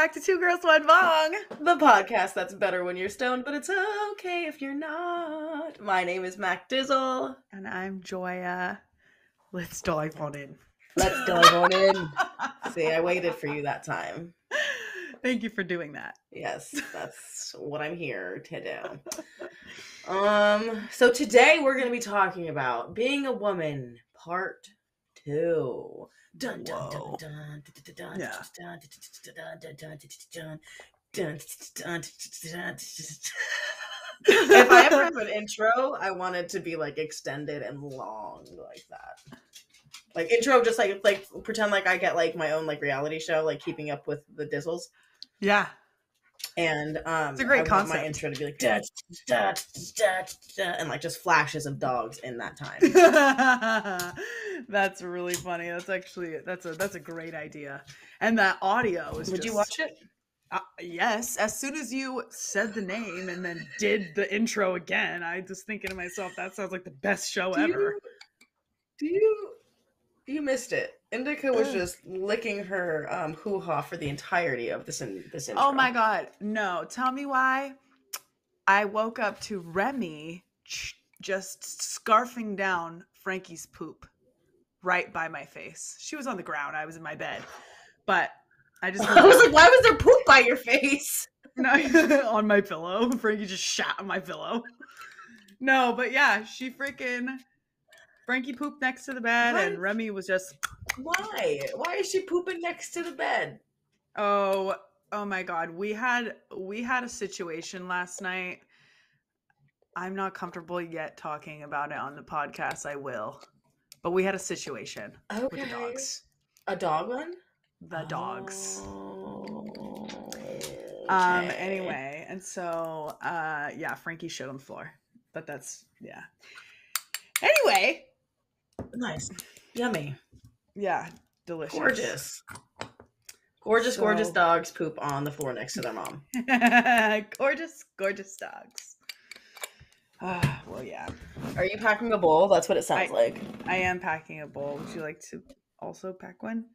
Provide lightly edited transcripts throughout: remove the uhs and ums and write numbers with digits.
back to Two Girls, One Bong, the podcast that's better when you're stoned, but it's okay if you're not. My name is MacDizzle. And I'm Joya. Let's dive on in. Let's dive on in. See, I waited for you that time. Thank you for doing that. Yes, that's what I'm here to do. So today we're going to be talking about being a woman, part 2. Dun dun dun dun dun Yeah. dun dun dun dun. If I ever have an intro, I want it to be like extended and long like that. Like intro, just like pretend like I get like my own like reality show, like Keeping Up with the Dizzles. Yeah. And it's a great concept. My intro to be like da, da, da, da, and like just flashes of dogs in that time. That's really funny. That's actually that's a great idea. And that audio is. Would you watch it? Yes. As soon as you said the name and then did the intro again, I was thinking to myself, that sounds like the best show ever. You missed it. Indica was just licking her hoo-ha for the entirety of this intro. Oh my god. No. Tell me why. I woke up to Remy just scarfing down Frankie's poop right by my face. She was on the ground. I was in my bed. But I was like, why was there poop by your face? On my pillow. Frankie just shat on my pillow. No, but yeah, Frankie pooped next to the bed, what? And Remy was just... Why? Why is she pooping next to the bed? Oh my god. We had a situation last night. I'm not comfortable yet talking about it on the podcast. I will. But we had a situation with the dogs. A dog one? The dogs. Okay. Anyway, and so yeah, Frankie shit on the floor. But that's Anyway. Nice. Yummy. Yeah, delicious. Gorgeous dogs poop on the floor next to their mom. gorgeous dogs. Well, yeah. Are you packing a bowl? That's what it sounds like. I am packing a bowl. Would you like to also pack one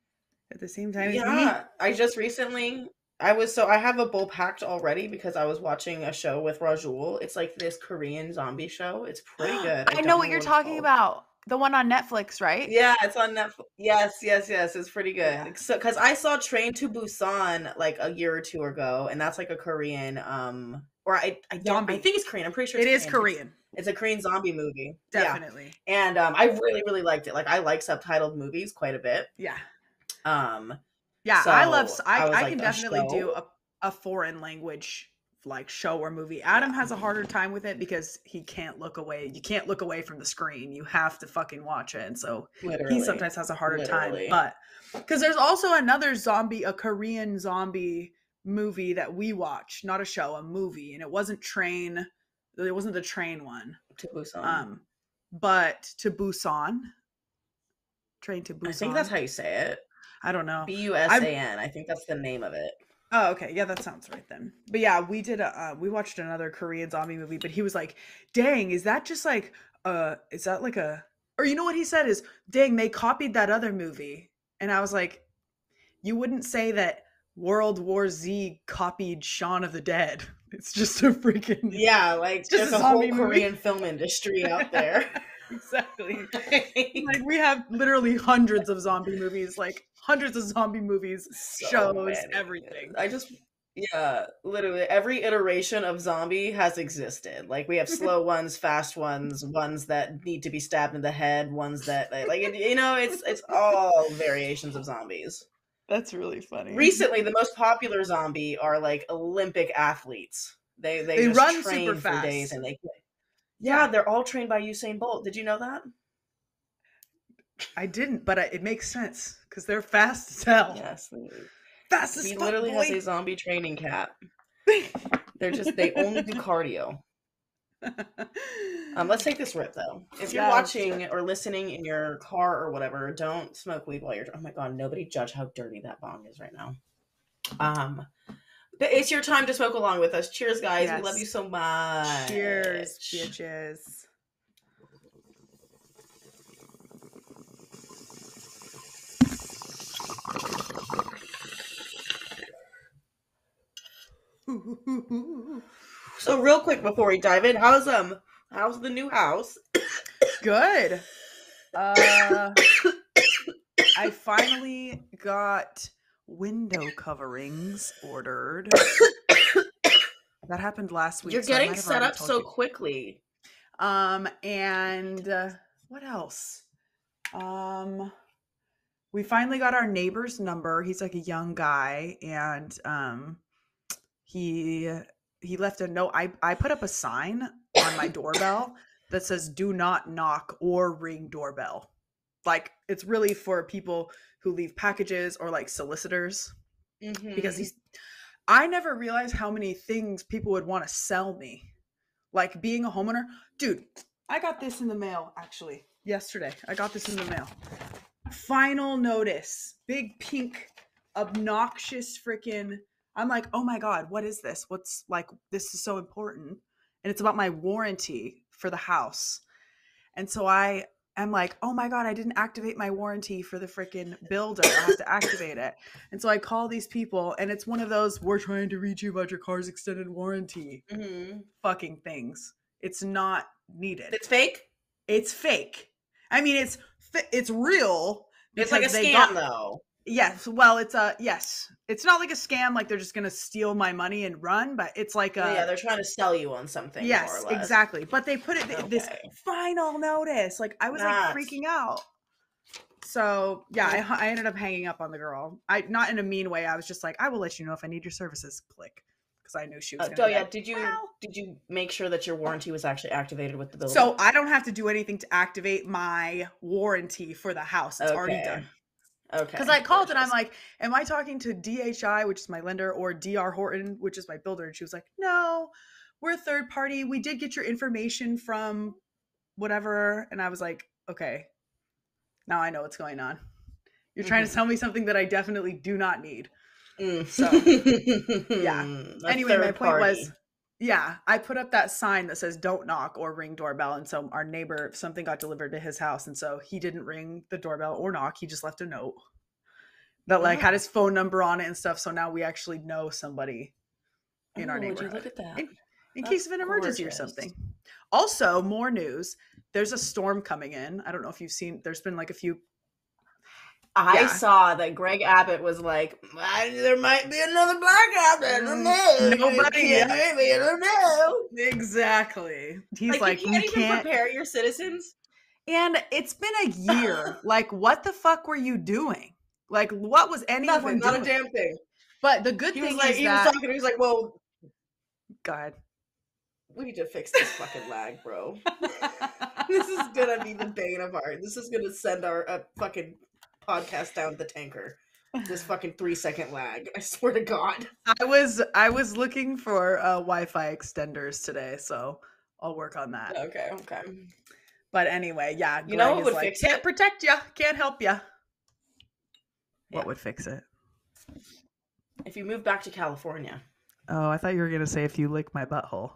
at the same time as me? Yeah, I just recently... I have a bowl packed already because I was watching a show with Rajul. It's like this Korean zombie show. It's pretty good. I know what you're talking about. The one on Netflix, right? Yeah, it's on Netflix. Yes. It's pretty good. Yeah. So, because I saw Train to Busan like a year or two ago, and that's like a Korean, or I think it's Korean. I'm pretty sure it is Korean. It's a Korean zombie movie. Definitely. Yeah. And I really, really liked it. Like I like subtitled movies quite a bit. Yeah. Yeah, so I can definitely do a foreign language like show or movie. Adam has a harder time with it because he can't look away. You can't look away from the screen. You have to fucking watch it. And so he sometimes has a harder time. But because there's also another a Korean zombie movie that we watched, not a show, a movie, and it wasn't the train one. To Busan. But to Busan. Train to Busan. I think that's how you say it. I don't know. Busan. I think that's the name of it. Oh, okay. Yeah, that sounds right then. But yeah, we watched another Korean zombie movie, but he was like, dang, is that just like, is that like or you know what he said is, dang, they copied that other movie. And I was like, you wouldn't say that World War Z copied Shaun of the Dead. It's just a freaking... Yeah, like just a whole Korean film industry out there. Exactly. Like we have literally hundreds of zombie movies, shows, everything. Literally every iteration of zombie has existed. Like we have slow ones, fast ones that need to be stabbed in the head, ones that it's all variations of zombies. That's really funny. Recently, the most popular zombie are like Olympic athletes. They just run train super for fast. days and they're all trained by Usain Bolt. Did you know that? I didn't, but it makes sense because they're fast as hell. Yes, fast as he fuck, literally boy. has a zombie training cap. They only do cardio. Let's take this rip though. If you're watching or listening in your car or whatever, don't smoke weed while you're. Oh my god, nobody judge how dirty that bong is right now. But it's your time to smoke along with us. Cheers, guys. Yes. We love you so much. Cheers, bitches. So real quick before we dive in, how's the new house? Good. I finally got window coverings ordered. That happened last week. You're getting set up so quickly. And what else? We finally got our neighbor's number. He's like a young guy, and he left a note. I put up a sign on my doorbell that says "Do not knock or ring doorbell." Like, it's really for people who leave packages or like solicitors. Mm-hmm. Because I never realized how many things people would want to sell me. Like, being a homeowner. Dude, I got this in the mail, actually, yesterday. I got this in the mail. Final notice. Big pink, obnoxious freaking. I'm like, oh my God, what is this? What's like, this is so important. And it's about my warranty for the house. And so I'm like, oh my God, I didn't activate my warranty for the freaking builder. I have to activate it. And so I call these people, and it's one of those, we're trying to reach you about your car's extended warranty fucking things. It's not needed. It's fake? It's fake. I mean, it's real. It's like a scam, though. Yes. Well, yes. It's not like a scam, like they're just going to steal my money and run, but it's like yeah, they're trying to sell you on something. Yes, more or less. Exactly. But they put it this final notice. Like, I was like freaking out. So yeah, I ended up hanging up on the girl. Not in a mean way. I was just like, I will let you know if I need your services. Click. Because I knew she was going to did you make sure that your warranty was actually activated with the builder? So I don't have to do anything to activate my warranty for the house. It's already done. Okay. Because I called and I'm like, am I talking to DHI, which is my lender, or DR Horton, which is my builder? And she was like, no, we're a third party. We did get your information from whatever. And I was like, okay, now I know what's going on. You're trying to tell me something that I definitely do not need. So yeah. Anyway, my point was, yeah, I put up that sign that says don't knock or ring doorbell. And so our neighbor, something got delivered to his house. And so he didn't ring the doorbell or knock. He just left a note that like had his phone number on it and stuff. So now we actually know somebody in our neighborhood. Would you look at that? In case of an emergency or something. Also, more news. There's a storm coming in. I don't know if you've seen, there's been like a few. I saw that Greg Abbott was like, there might be another blackout. I don't know. Nobody. I don't know. Exactly. He's like, you can't even prepare your citizens. And it's been a year. Like, what the fuck were you doing? Like, what was anyone doing? Not a damn thing. But the good thing is that... He was like, well... Go ahead. We need to fix this fucking lag, bro. This is gonna be the bane of our... This is gonna send our fucking... podcast down the tanker. This fucking 3-second lag. I swear to God. I was looking for Wi-Fi extenders today, so I'll work on that. Okay. But anyway, yeah. You know what would fix it? Can't protect you. Can't help you. What would fix it? If you move back to California. Oh, I thought you were gonna say if you lick my butthole.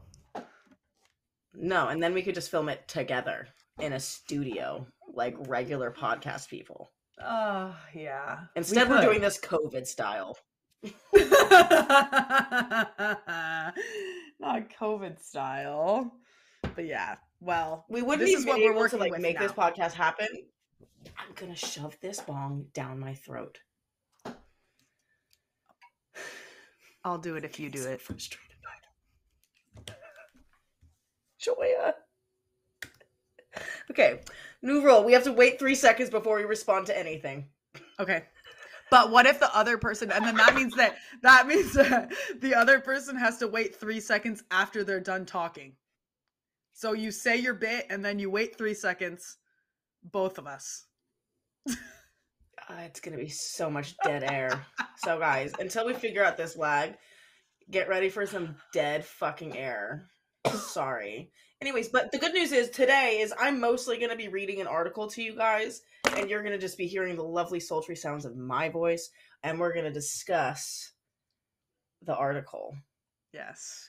No, and then we could just film it together in a studio, like regular podcast people. Oh, yeah. Instead, we're doing this COVID style. Not COVID style. But yeah, well, we wouldn't this is what we're working to with make now. This podcast happen. I'm gonna shove this bong down my throat. I'll do it if you do it. Frustrated by it. Joya. Okay, new rule. We have to wait 3 seconds before we respond to anything. Okay. But what if the other person, and then that means that the other person has to wait 3 seconds after they're done talking. So you say your bit and then you wait 3 seconds, both of us. It's going to be so much dead air. So guys, until we figure out this lag, get ready for some dead fucking air. Sorry. Anyways, but the good news is today is I'm mostly going to be reading an article to you guys, and you're going to just be hearing the lovely sultry sounds of my voice, and we're going to discuss the article. Yes.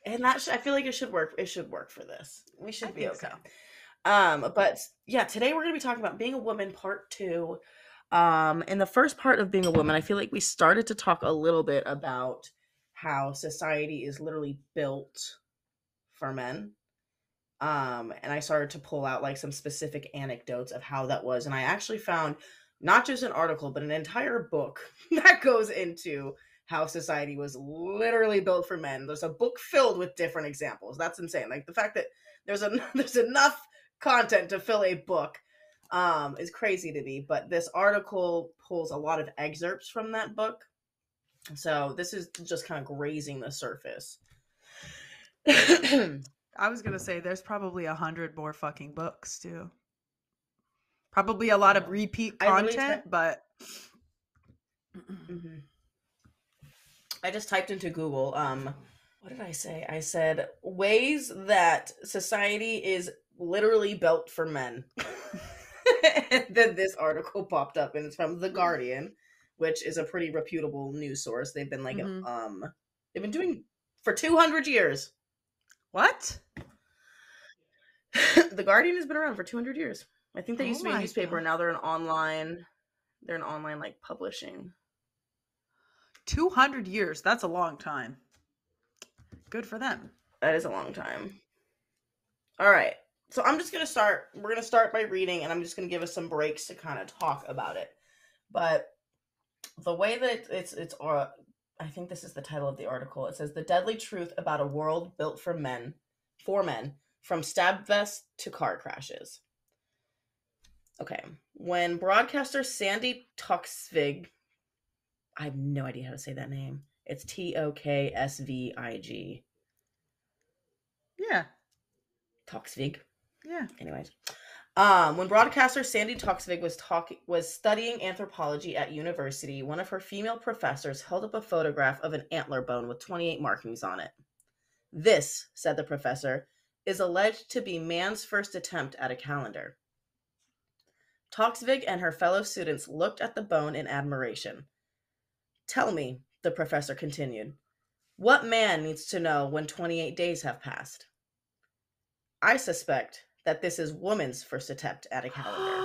And I feel like it should work. It should work for this. We should be okay. So. But yeah, today we're going to be talking about being a woman part 2. In the first part of being a woman, I feel like we started to talk a little bit about how society is literally built for men. And I started to pull out like some specific anecdotes of how that was. And I actually found not just an article, but an entire book that goes into how society was literally built for men. There's a book filled with different examples. That's insane. Like the fact that there's enough content to fill a book is crazy to me. But this article pulls a lot of excerpts from that book. So this is just kind of grazing the surface. I was gonna say there's probably 100 more fucking books too. Probably a lot of repeat content, but I just typed into Google. What did I say? I said ways that society is literally built for men. And then this article popped up, and it's from The Guardian, which is a pretty reputable news source. They've been like they've been doing for 200 years. What? The Guardian has been around for 200 years. I think they used to be a newspaper, and now they're an online like publishing. 200 years. That's a long time. Good for them. That is a long time. All right. So I'm just going to start. We're going to start by reading, and I'm just going to give us some breaks to kind of talk about it. But the way that it's I think this is the title of the article. It says, "The Deadly Truth About a World Built for Men, from stab vests to car crashes." Okay. When broadcaster Sandy Toksvig, I have no idea how to say that name. It's Toksvig. Yeah. Toksvig. Yeah. Anyways. When broadcaster Sandy Toksvig was studying anthropology at university, one of her female professors held up a photograph of an antler bone with 28 markings on it. "This," said the professor, "is alleged to be man's first attempt at a calendar." Toksvig and her fellow students looked at the bone in admiration. "Tell me," the professor continued, "what man needs to know when 28 days have passed? I suspect that this is woman's first attempt at a calendar."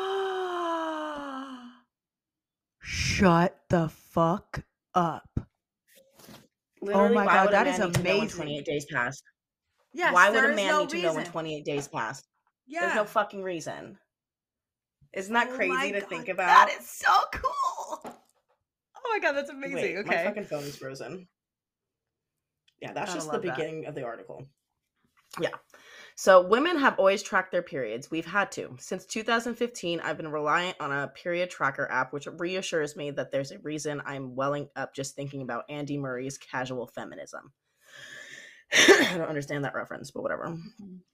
Shut the fuck up. Literally, oh my God, that is amazing. When 28 days passed? Yes, why would a man need to know when 28 days passed? Yeah. There's no fucking reason. Isn't that crazy to think about? That is so cool. Oh my God, that's amazing. Wait, okay. My fucking phone is frozen. Yeah, that's just the beginning of the article. Yeah. So women have always tracked their periods. We've had to. Since 2015, I've been reliant on a period tracker app, which reassures me that there's a reason I'm welling up just thinking about Andy Murray's casual feminism. I don't understand that reference, but whatever.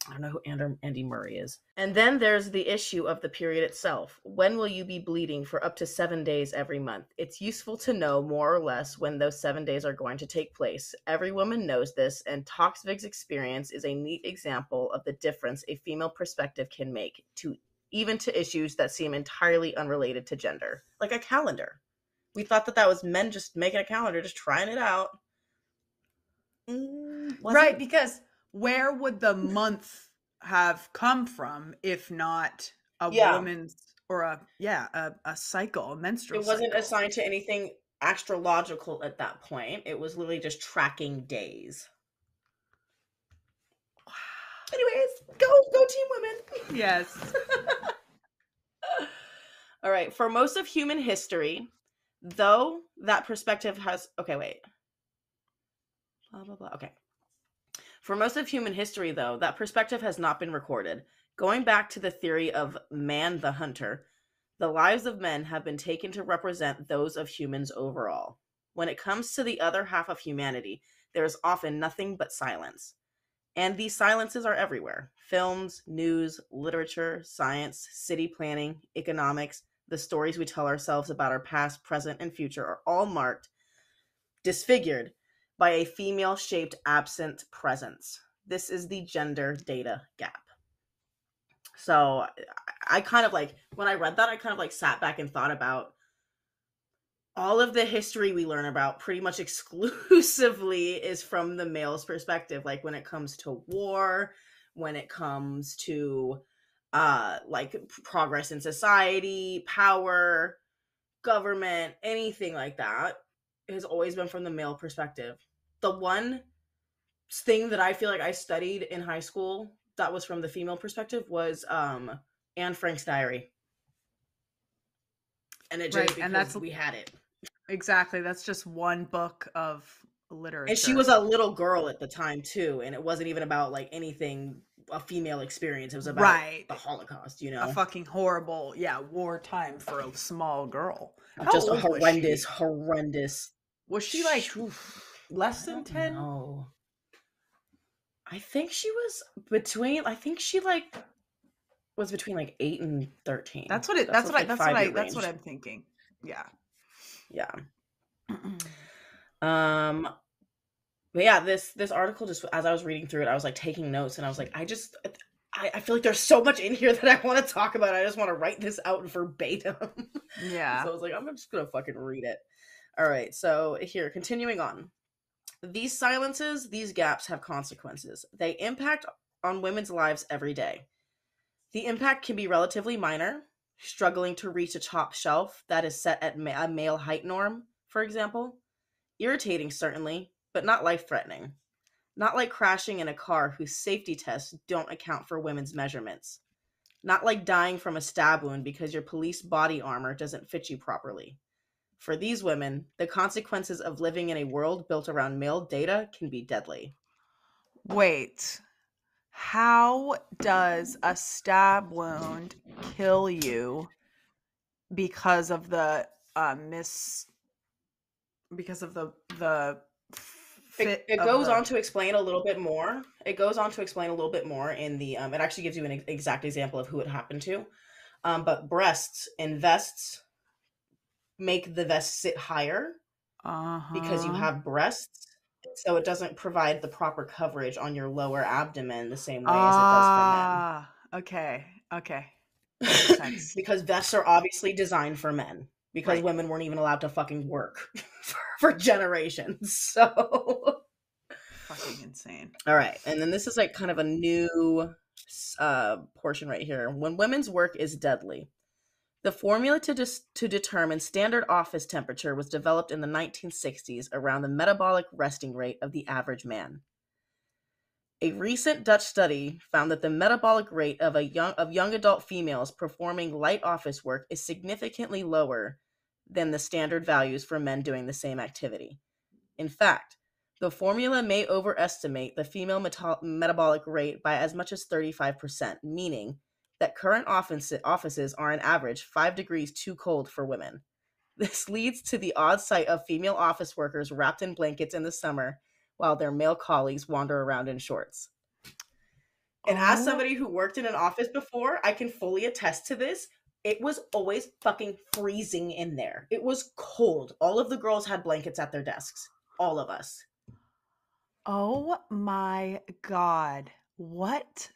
I don't know who Andy Murray is. And then there's the issue of the period itself. When will you be bleeding for up to 7 days every month? It's useful to know more or less when those 7 days are going to take place. Every woman knows this, and Toksvig's experience is a neat example of the difference a female perspective can make to issues that seem entirely unrelated to gender. Like a calendar. We thought that was men just making a calendar, just trying it out. Right, because where would the month have come from if not a woman's or a cycle, a menstrual cycle? It wasn't assigned to anything astrological at that point. It was literally just tracking days. Anyways, go team women. Yes. All right. For most of human history, though that perspective has... Okay, wait. Blah, blah, blah. Okay. For most of human history, though, that perspective has not been recorded. Going back to the theory of man the hunter, the lives of men have been taken to represent those of humans overall. When it comes to the other half of humanity, there is often nothing but silence. And these silences are everywhere. Films, news, literature, science, city planning, economics, the stories we tell ourselves about our past, present, and future are all marked, disfigured, by a female-shaped absent presence. This is the gender data gap. So I kind of like, when I read that, I kind of like sat back and thought about all of the history we learn about pretty much exclusively is from the male's perspective. Like when it comes to war, when it comes to like progress in society, power, government, anything like that, has always been from the male perspective. the one thing that I feel like I studied in high school that was from the female perspective was Anne Frank's diary. And it just because we had it. Exactly. That's just one book of literature. And she was a little girl at the time too, and it wasn't even about like anything a female experience. It was about the Holocaust, you know. A fucking horrible, wartime for a small girl. Just horrendous. Was she like less than 10? No. I think she was between was between like 8 and 13. That's what I'm thinking. Yeah. Yeah. But yeah, this article, just as I was reading through it, I was like taking notes, and I was like, I feel like there's so much in here that I want to talk about. I just want to write this out verbatim. Yeah. So I was like, I'm just gonna fucking read it. All right, so here, continuing on. These silences, these gaps have consequences. They impact on women's lives every day. The impact can be relatively minor, struggling to reach a top shelf that is set at a male height norm, for example. Irritating, certainly, but not life-threatening. Not like crashing in a car whose safety tests don't account for women's measurements. Not like dying from a stab wound because your police body armor doesn't fit you properly. For these women, the consequences of living in a world built around male data can be deadly. Wait, how does a stab wound kill you because of the fit? It goes on to explain a little bit more. It goes on to explain a little bit more in the it actually gives you an exact example of who it happened to. But breasts and vests make the vest sit higher because you have breasts, so it doesn't provide the proper coverage on your lower abdomen the same way as it does for men. Okay. Makes sense. Because vests are obviously designed for men, because women weren't even allowed to fucking work for generations. So fucking insane. All right, and then this is like kind of a new portion right here. When women's work is deadly. The formula to determine standard office temperature was developed in the 1960s around the metabolic resting rate of the average man. A recent Dutch study found that the metabolic rate of young adult females performing light office work is significantly lower than the standard values for men doing the same activity. In fact, the formula may overestimate the female metabolic rate by as much as 35%, meaning that current offices are on average 5 degrees too cold for women. This leads to the odd sight of female office workers wrapped in blankets in the summer while their male colleagues wander around in shorts. And as somebody who worked in an office before, I can fully attest to this. It was always fucking freezing in there. It was cold. All of the girls had blankets at their desks. All of us. Oh my God. What?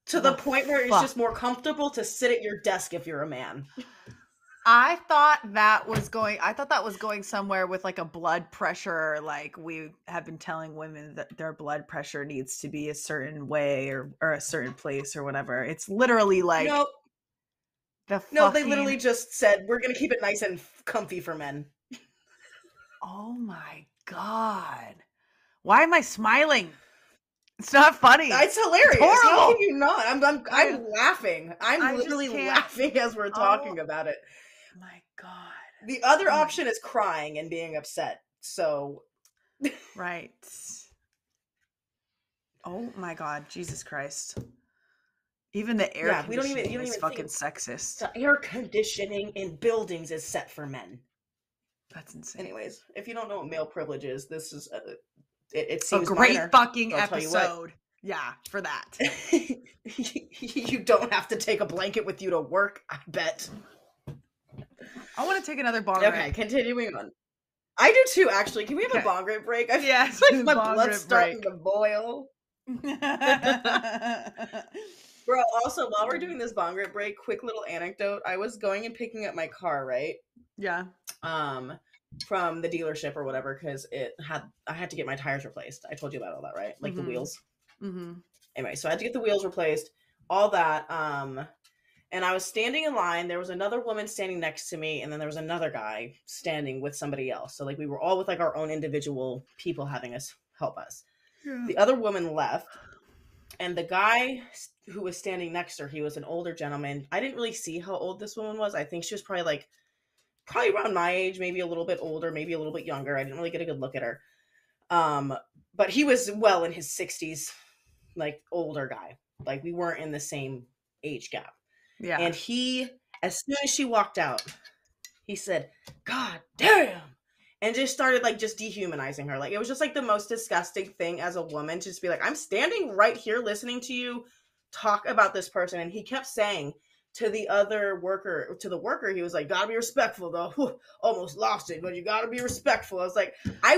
To the point where it's just more comfortable to sit at your desk if you're a man. I thought that was going somewhere with like a blood pressure. Like we have been telling women that their blood pressure needs to be a certain way or a certain place or whatever. It's literally like nope. They literally just said we're gonna keep it nice and comfy for men. Oh my God! Why am I smiling? It's not funny. It's hilarious. It's horrible. How can you not? I'm laughing. I'm literally laughing as we're talking about it. My God. The other option is crying and being upset. So right. Oh my God, Jesus Christ. Even the air conditioning is fucking sexist. The air conditioning in buildings is set for men. That's insane. Anyways, if you don't know what male privilege is, this is it seems a great minor, fucking episode. Yeah, for that. You don't have to take a blanket with you to work, I bet. I want to take another bong rip. Okay, continuing on. I do too, actually. Can we have a bong rip break? Yes, like my blood's starting to boil. Bro, also, while we're doing this bong rip break, quick little anecdote. I was going and picking up my car, right? Yeah. From the dealership or whatever, because I had to get my tires replaced. I told you about all that, right? Like the wheels. Mm-hmm. Anyway, so I had to get the wheels replaced, all that. And I was standing in line. There was another woman standing next to me, and then there was another guy standing with somebody else. So like we were all with like our own individual people having help us. Yeah. The other woman left, and the guy who was standing next to her, he was an older gentleman. I didn't really see how old this woman was. I think she was probably around my age, maybe a little bit older, maybe a little bit younger. I didn't really get a good look at her. But he was well in his 60s, like older guy. Like we weren't in the same age gap. Yeah. And he, as soon as she walked out, he said, "God damn," and just started like just dehumanizing her. Like it was just like the most disgusting thing as a woman to just be like, I'm standing right here listening to you talk about this person. And he kept saying to the worker, he was like, "Gotta be respectful though." Whew, almost lost it, but you gotta be respectful. I was like, I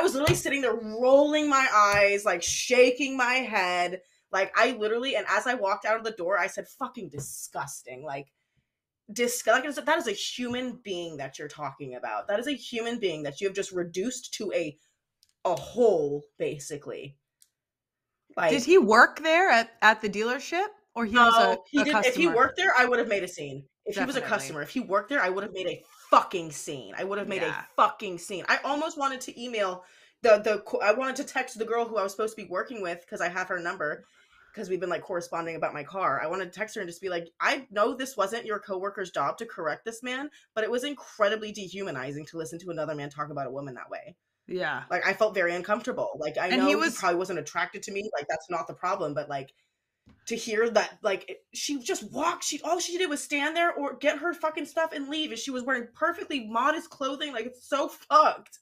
was literally sitting there rolling my eyes, like shaking my head. Like I literally, and as I walked out of the door, I said, "Fucking disgusting." Like that is a human being that you're talking about. That is a human being that you have just reduced to a hole, basically. Like, did he work there at the dealership, or he was a customer? If he worked there, I would have made a scene. If Definitely. He was a customer, if he worked there, I would have made a fucking scene. I almost wanted to email I wanted to text the girl who I was supposed to be working with because I have her number. Because we've been like corresponding about my car. I wanted to text her and just be like, I know this wasn't your coworker's job to correct this man, but it was incredibly dehumanizing to listen to another man talk about a woman that way. Yeah. Like I felt very uncomfortable. Like I know he probably wasn't attracted to me. Like that's not the problem. But like to hear that, like she just walked. All she did was stand there or get her fucking stuff and leave. And she was wearing perfectly modest clothing. Like it's so fucked.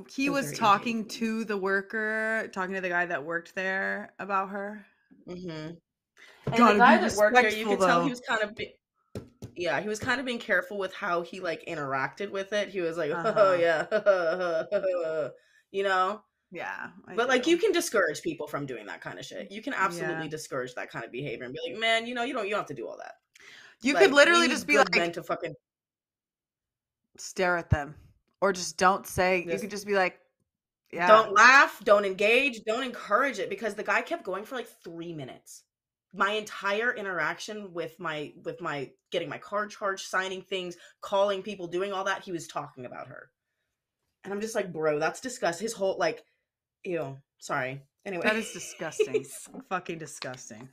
He was talking to the worker, talking to the guy that worked there about her. Mm-hmm. And the guy that worked there, you could tell he was kind of he was kind of being careful with how he like interacted with it. He was like, "Oh yeah," you know. Yeah, but like you can discourage people from doing that kind of shit. You can absolutely discourage that kind of behavior and be like, "Man, you don't have to do all that." You could literally just be like, men to fucking stare at them. Or just don't say, you could just be like, yeah. Don't laugh, don't engage, don't encourage it, because the guy kept going for like 3 minutes. My entire interaction with my getting my car charged, signing things, calling people, doing all that, he was talking about her. And I'm just like, bro, that's disgusting. His whole like, ew, sorry. Anyway. That is disgusting. Fucking disgusting.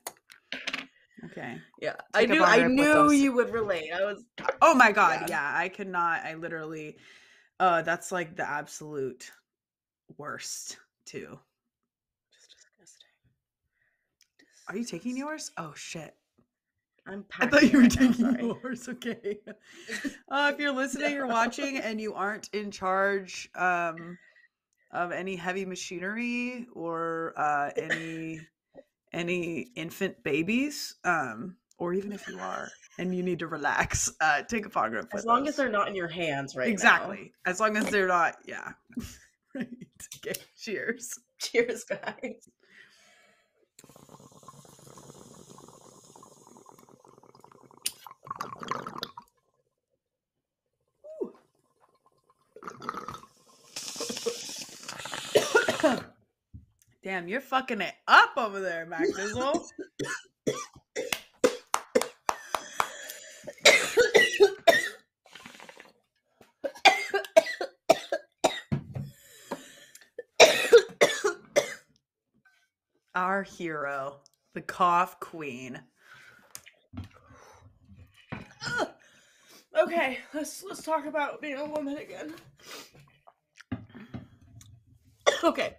Okay. Yeah. I knew you would relate. Oh my God. Yeah. I could not. I literally... that's like the absolute worst too. Just disgusting. Are you taking yours? Oh shit. I thought you were taking yours. Okay. If you're listening or watching and you aren't in charge of any heavy machinery or any infant babies, or even if you are and you need to relax, take a photograph with us. As long as they're not in your hands right now. Exactly. As long as they're not, yeah. Right. Okay. Cheers. Cheers, guys. Damn, you're fucking it up over there, MacDizzle. Our hero, the cough queen. Okay, let's talk about being a woman again. Okay.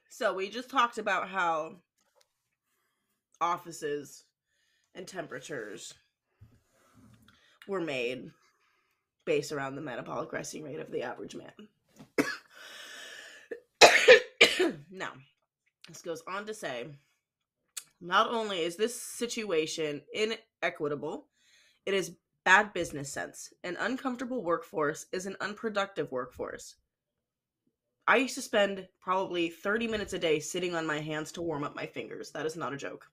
So we just talked about how offices and temperatures were made based around the metabolic resting rate of the average man. Now, this goes on to say, not only is this situation inequitable, it is bad business sense. An uncomfortable workforce is an unproductive workforce. I used to spend probably 30 minutes a day sitting on my hands to warm up my fingers. That is not a joke.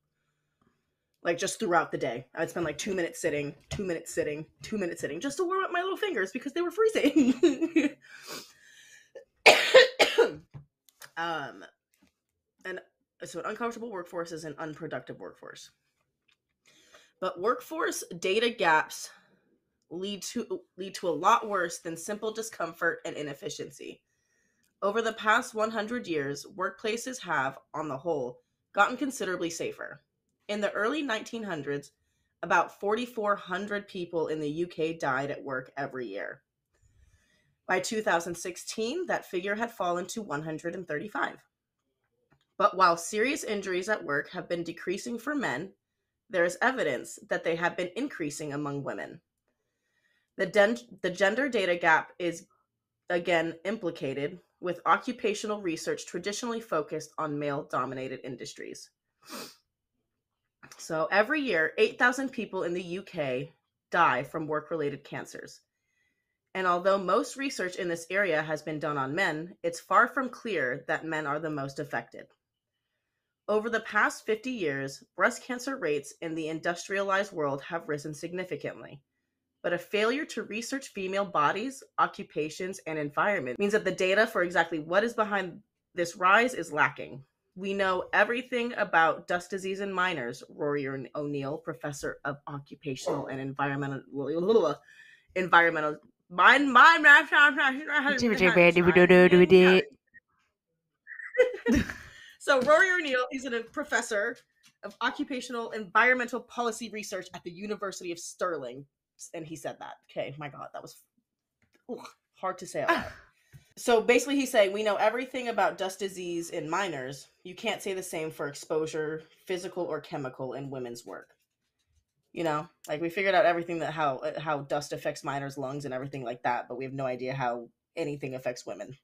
Like just throughout the day. I'd spend like 2 minutes sitting, 2 minutes sitting, 2 minutes sitting, just to warm up my little fingers because they were freezing. And so an uncomfortable workforce is an unproductive workforce. But workforce data gaps lead to a lot worse than simple discomfort and inefficiency. Over the past 100 years, workplaces have, on the whole, gotten considerably safer. In the early 1900s, about 4,400 people in the UK died at work every year. By 2016, that figure had fallen to 135. But while serious injuries at work have been decreasing for men, there is evidence that they have been increasing among women. The gender data gap is again implicated, with occupational research traditionally focused on male-dominated industries. So every year, 8,000 people in the UK die from work-related cancers. And although most research in this area has been done on men, it's far from clear that men are the most affected. Over the past 50 years, breast cancer rates in the industrialized world have risen significantly. But a failure to research female bodies, occupations, and environment means that the data for exactly what is behind this rise is lacking. We know everything about dust disease in miners, Rory O'Neill, professor of occupational and environmental So Rory O'Neill is a professor of occupational environmental policy research at the University of Stirling. And he said that. Okay, my God, that was hard to say out loud. So basically he's saying we know everything about dust disease in miners. You can't say the same for exposure, physical or chemical, in women's work. You know, like we figured out everything that how dust affects miners' lungs and everything like that, but we have no idea how anything affects women.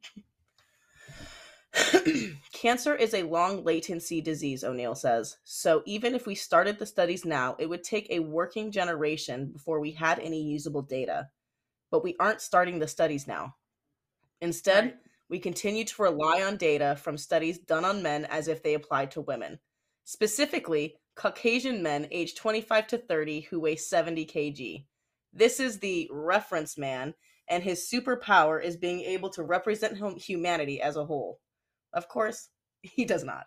Cancer is a long latency disease, O'Neill says. So even if we started the studies now, it would take a working generation before we had any usable data. But we aren't starting the studies now. Instead, we continue to rely on data from studies done on men as if they applied to women. Specifically, Caucasian men aged 25 to 30 who weigh 70 kg. This is the reference man, and his superpower is being able to represent humanity as a whole. Of course, he does not.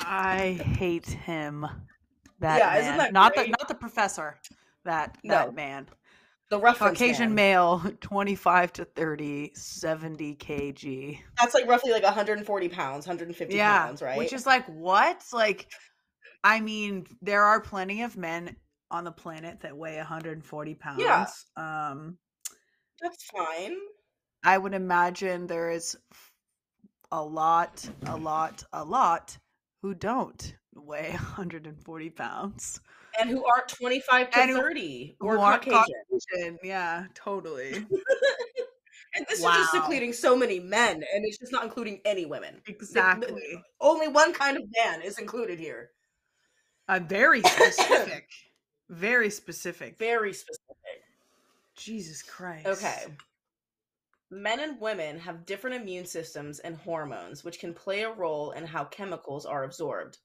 I hate him. That man. Isn't that not great? the professor. That man. The reference Caucasian man. male, 25 to 30, 70 kg. That's like roughly like 140 pounds, 150 pounds, right? Which is like, what? Like, I mean, there are plenty of men on the planet that weigh 140 pounds. Yeah. That's fine. I would imagine there is a lot who don't weigh 140 pounds. And who aren't 25 to 30 or Caucasian. Yeah, totally. And this is just including so many men, and it's just not including any women. Exactly. Only one kind of man is included here. Very specific. Very specific. Very specific. Jesus Christ. Okay. Men and women have different immune systems and hormones, which can play a role in how chemicals are absorbed.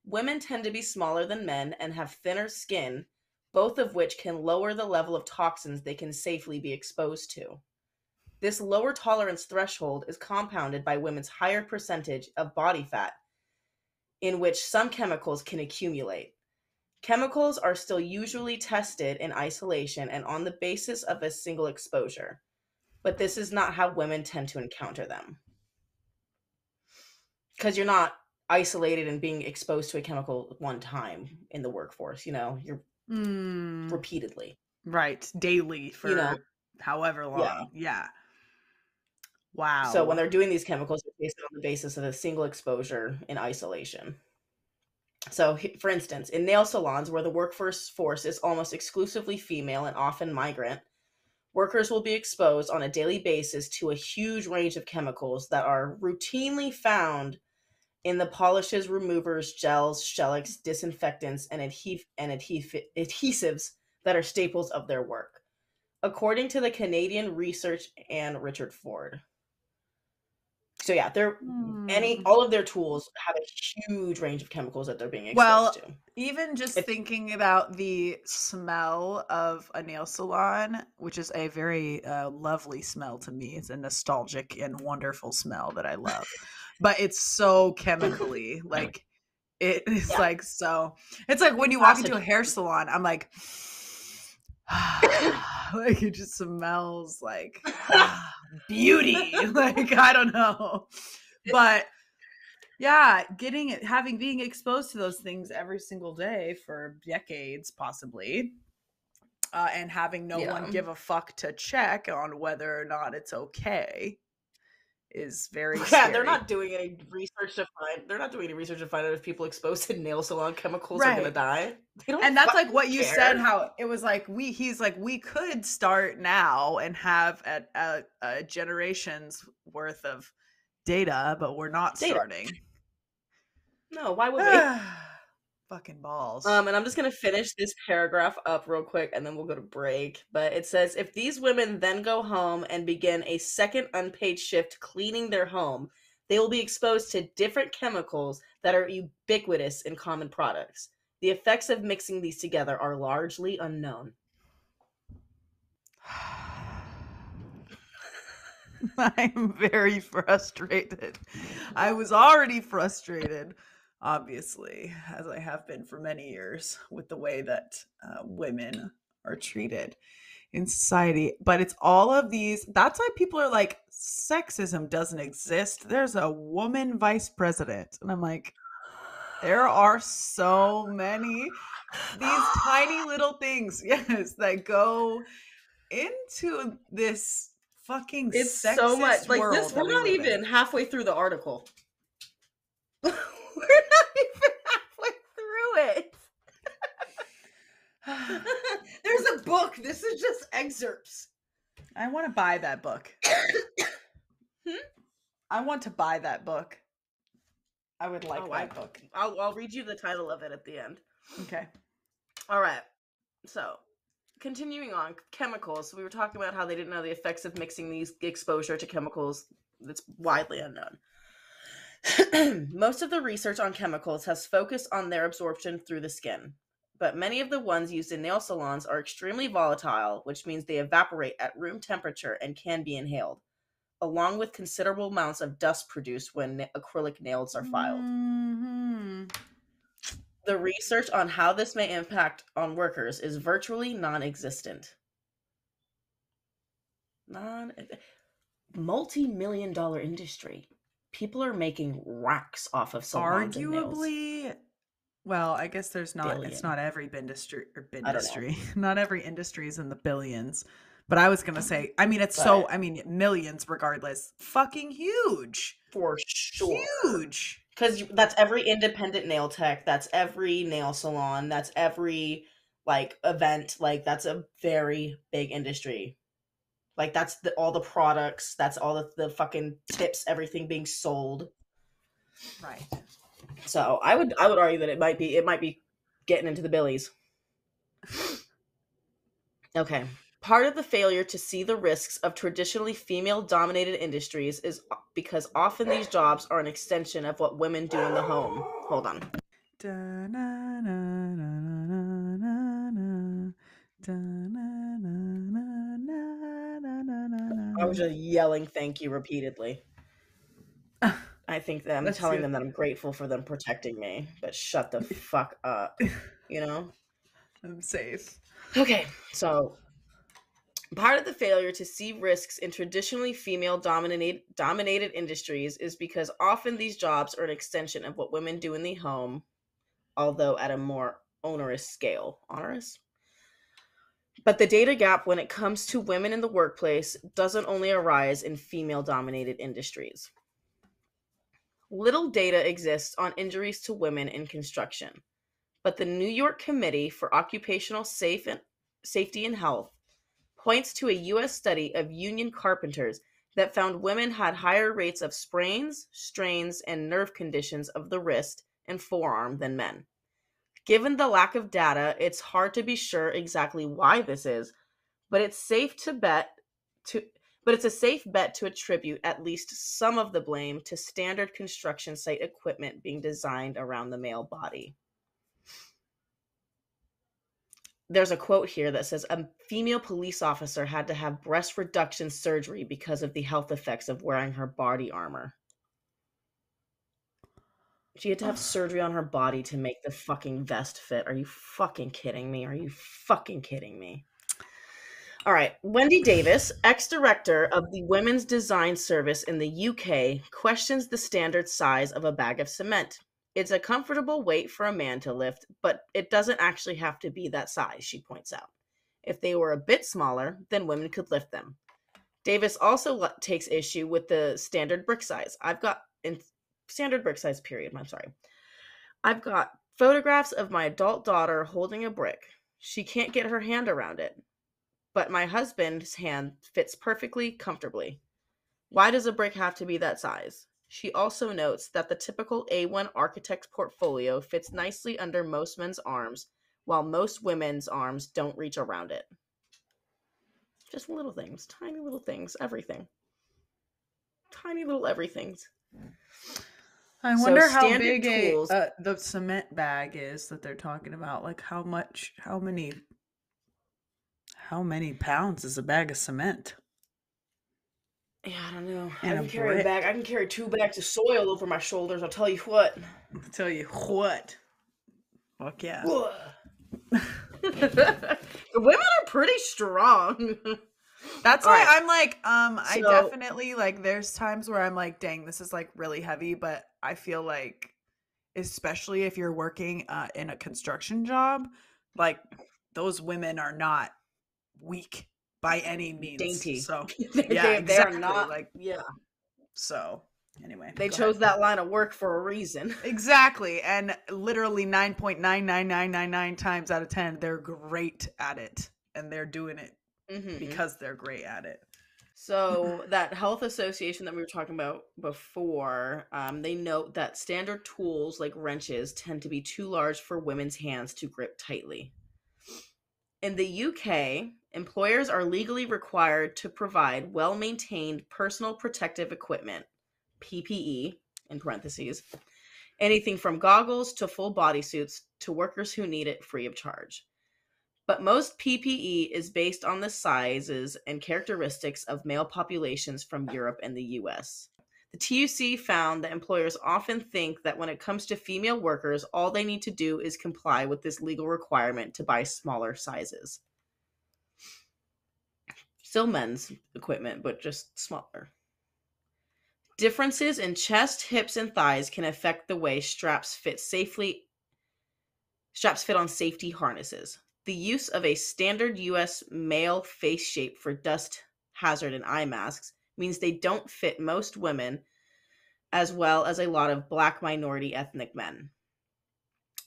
Women tend to be smaller than men and have thinner skin, both of which can lower the level of toxins they can safely be exposed to. This lower tolerance threshold is compounded by women's higher percentage of body fat, in which some chemicals can accumulate. Chemicals are still usually tested in isolation and on the basis of a single exposure, but this is not how women tend to encounter them. Because you're not isolated and being exposed to a chemical one time in the workforce, you're repeatedly. Right. Daily for however long. Yeah. Wow. So when they're doing these chemicals, it's based on the basis of a single exposure in isolation. So, for instance, in nail salons where the workforce is almost exclusively female and often migrant, workers will be exposed on a daily basis to a huge range of chemicals that are routinely found in the polishes, removers, gels, shellacs, disinfectants, and adhesives that are staples of their work, according to the Canadian Research and Richard Ford. So yeah, all of their tools have a huge range of chemicals that they're being exposed to. Even just thinking about the smell of a nail salon, which is a very lovely smell to me. It's a nostalgic and wonderful smell that I love. But it's so chemically, like it is like so. It's like when you walk into a hair salon, I'm like, Like, it just smells like beauty. Like, I don't know. But yeah, being exposed to those things every single day for decades, possibly, and having no one give a fuck to check on whether or not it's okay is very scary. They're not doing any research to find. They're not doing any research to find out if people exposed to nail salon chemicals are gonna die. And that's like what you said. How it was like he's like, we could start now and have a generation's worth of data, but we're not starting. No, why would we? Fucking balls. And I'm just gonna finish this paragraph up real quick, and then we'll go to break. But it says, if these women then go home and begin a second unpaid shift cleaning their home, they will be exposed to different chemicals that are ubiquitous in common products. The effects of mixing these together are largely unknown. I'm very frustrated. I was already frustrated, obviously, as I have been for many years, with the way that women are treated in society. But it's all of these. That's why people are like, sexism doesn't exist. There's a woman vice president. And I'm like, there are so many these tiny little things, yes, that go into this fucking it's sexist so much like world. This, we're not even halfway through the article. We're not even halfway through it. There's a book. This is just excerpts. I want to buy that book. I want to buy that book. I would like that book. I'll read you the title of it at the end. Okay. All right. So, continuing on, chemicals. We were talking about how they didn't know the effects of mixing these exposure to chemicals. That's widely unknown. Most of the research on chemicals has focused on their absorption through the skin, but many of the ones used in nail salons are extremely volatile, which means they evaporate at room temperature and can be inhaled, along with considerable amounts of dust produced when acrylic nails are filed. Mm-hmm. The research on how this may impact on workers is virtually non-existent. Multi-million-dollar industry. People are making racks off of salons and nails. Arguably, well, I guess there's not. Billion. It's not every industry. Not every industry is in the billions. But I was gonna say, I mean, millions regardless. Fucking huge. For sure. Huge. Because that's every independent nail tech. That's every nail salon. That's every, like, event. Like, that's a very big industry. Like, that's all the products. That's all the fucking tips, everything being sold. Right. So, I would argue that it might be getting into the billies. Okay. Part of the failure to see the risks of traditionally female-dominated industries is because often these jobs are an extension of what women do in the home. Hold on. I was just yelling thank you repeatedly. I think that I'm telling them that I'm grateful for them protecting me, but shut the fuck up, you know? I'm safe. Okay, so part of the failure to see risks in traditionally female-dominated industries is because often these jobs are an extension of what women do in the home, although at a more onerous scale. Onerous? But the data gap when it comes to women in the workplace doesn't only arise in female-dominated industries. Little data exists on injuries to women in construction, but the New York Committee for Occupational Safety and Health points to a U.S. study of union carpenters that found women had higher rates of sprains, strains, and nerve conditions of the wrist and forearm than men. Given the lack of data, it's hard to be sure exactly why this is, but it's a safe bet to attribute at least some of the blame to standard construction site equipment being designed around the male body. There's a quote here that says, a female police officer had to have breast reduction surgery because of the health effects of wearing her body armor. She had to have surgery on her body to make the fucking vest fit. Are you fucking kidding me? All right. Wendy Davis, ex-director of the Women's Design Service in the UK, questions the standard size of a bag of cement. It's a comfortable weight for a man to lift, but it doesn't actually have to be that size, she points out. If they were a bit smaller, then women could lift them. Davis also takes issue with the standard brick size. Standard brick size, period. I'm sorry. I've got photographs of my adult daughter holding a brick. She can't get her hand around it. But my husband's hand fits perfectly comfortably. Why does a brick have to be that size? She also notes that the typical A1 architect's portfolio fits nicely under most men's arms, while most women's arms don't reach around it. Just little things, tiny little things, everything. Tiny little everythings. I wonder how big the cement bag is that they're talking about. Like how many pounds is a bag of cement? Yeah, I don't know. I can carry a bag. I can carry 2 bags of soil over my shoulders. I'll tell you what. Fuck yeah. Women are pretty strong. That's why I'm like, I definitely like, there's times where I'm like, dang, this is like really heavy, but I feel like, especially if you're working in a construction job, like those women are not weak by any means. Dainty. So exactly. They're not like, yeah. So anyway, they chose that line of work for a reason. Exactly. And literally 9.99999 times out of 10, they're great at it. And they're doing it because they're great at it. So that health association that we were talking about before, they note that standard tools like wrenches tend to be too large for women's hands to grip tightly. In the UK, employers are legally required to provide well-maintained personal protective equipment, PPE, in parentheses, anything from goggles to full bodysuits to workers who need it free of charge. But most PPE is based on the sizes and characteristics of male populations from Europe and the US. The TUC found that employers often think that when it comes to female workers, all they need to do is comply with this legal requirement to buy smaller sizes. Still men's equipment, but just smaller. Differences in chest, hips, and thighs can affect the way straps fit on safety harnesses. The use of a standard US male face shape for dust hazard and eye masks means they don't fit most women, as well as a lot of Black minority ethnic men.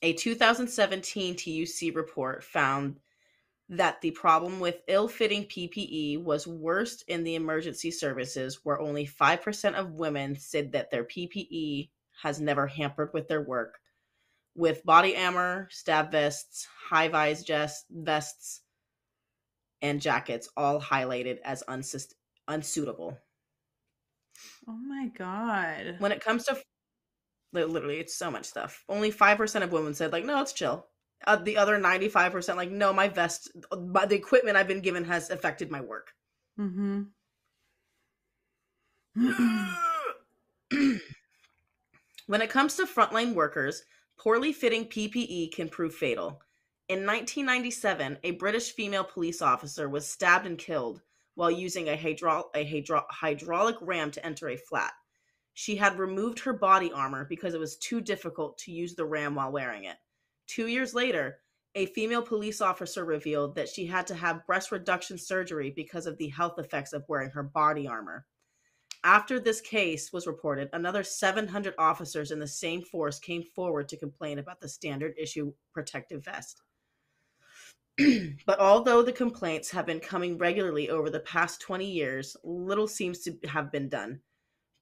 A 2017 TUC report found that the problem with ill-fitting PPE was worst in the emergency services, where only 5% of women said that their PPE has never hampered with their work, with body armor, stab vests, high-vis vests, and jackets all highlighted as unsuitable. Oh my God. When it comes to, literally, it's so much stuff. Only 5% of women said, like, no, it's chill. The other 95%, like, no, my vest, the equipment I've been given has affected my work. Mm-hmm. When it comes to frontline workers, poorly fitting PPE can prove fatal. In 1997, a British female police officer was stabbed and killed while using a hydraulic ram to enter a flat. She had removed her body armor because it was too difficult to use the ram while wearing it. 2 years later, a female police officer revealed that she had to have breast reduction surgery because of the health effects of wearing her body armor. After this case was reported, another 700 officers in the same force came forward to complain about the standard issue protective vest. But although the complaints have been coming regularly over the past 20 years, little seems to have been done.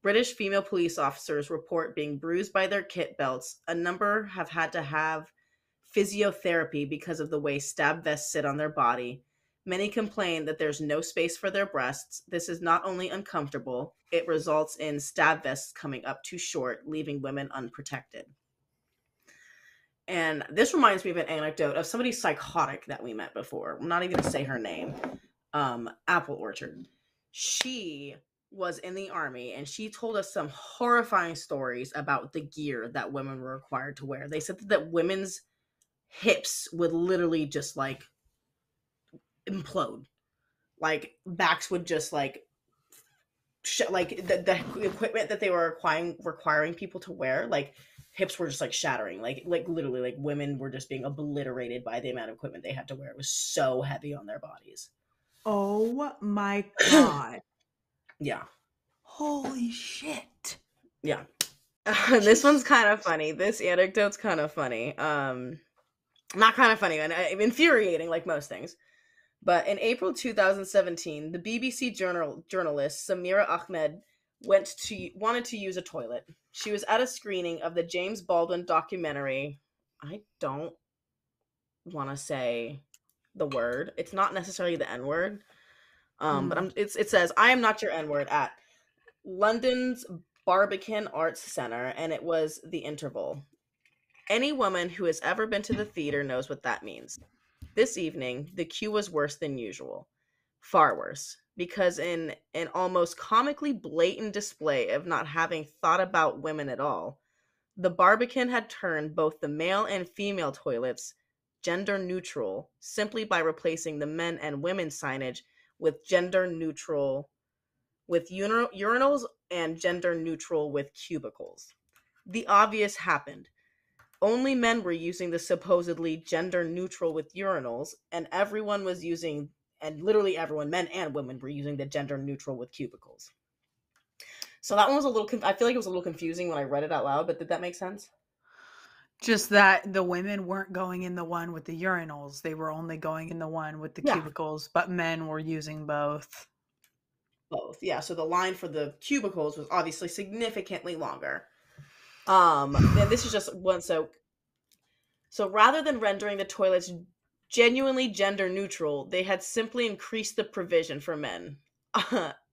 British female police officers report being bruised by their kit belts. A number have had to have physiotherapy because of the way stab vests sit on their body. Many complain that there's no space for their breasts. This is not only uncomfortable, it results in stab vests coming up too short, leaving women unprotected. And this reminds me of an anecdote of somebody psychotic that we met before. I'm not even going to say her name. Apple Orchard. She was in the army, and she told us some horrifying stories about the gear that women were required to wear. They said that women's hips would literally just like implode. like backs would just like like the equipment that they were requiring people to wear, like hips were just like shattering, like literally like women were just being obliterated by the amount of equipment they had to wear. It was so heavy on their bodies. Oh my god. Yeah. Holy shit. Yeah. This one's kind of funny. This anecdote's kind of funny. Not kind of funny, and infuriating, like most things. But in April 2017, the BBC journalist Samira Ahmed wanted to use a toilet. She was at a screening of the James Baldwin documentary. I don't want to say the word. It's not necessarily the N word. But it says, "I am not your N word" at London's Barbican Arts Centre, and it was The Interval. Any woman who has ever been to the theater knows what that means. This evening, the queue was worse than usual. Far worse. Because in an almost comically blatant display of not having thought about women at all, the Barbican had turned both the male and female toilets gender neutral simply by replacing the men and women signage with gender neutral, with urinals and gender neutral with cubicles. The obvious happened. Only men were using the supposedly gender neutral with urinals, and everyone was using, and literally everyone, men and women, were using the gender neutral with cubicles. So that one was a little, I feel like it was a little confusing when I read it out loud, but did that make sense? Just that the women weren't going in the one with the urinals. They were only going in the one with the cubicles, but men were using both. Both, yeah. So the line for the cubicles was obviously significantly longer. And this is just one. So rather than rendering the toilets genuinely gender neutral, they had simply increased the provision for men.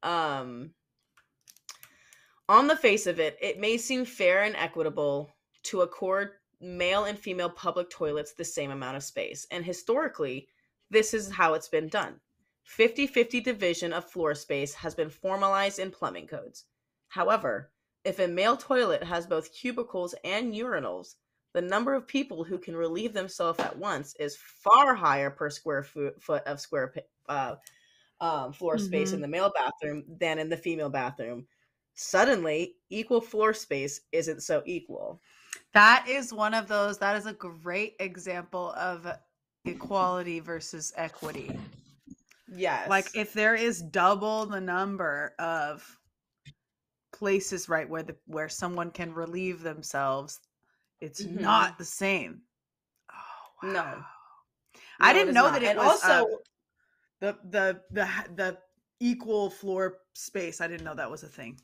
On the face of it, it may seem fair and equitable to accord male and female public toilets the same amount of space. And historically, this is how it's been done. 50-50 division of floor space has been formalized in plumbing codes. However, if a male toilet has both cubicles and urinals, the number of people who can relieve themselves at once is far higher per square foot of square floor space in the male bathroom than in the female bathroom. Suddenly, equal floor space isn't so equal. That is one of those, that is a great example of equality versus equity. Yes. Like if there is double the number of places, right, where someone can relieve themselves, it's not the same. Oh, wow. No. I didn't know that it was also the equal floor space. I didn't know that was a thing.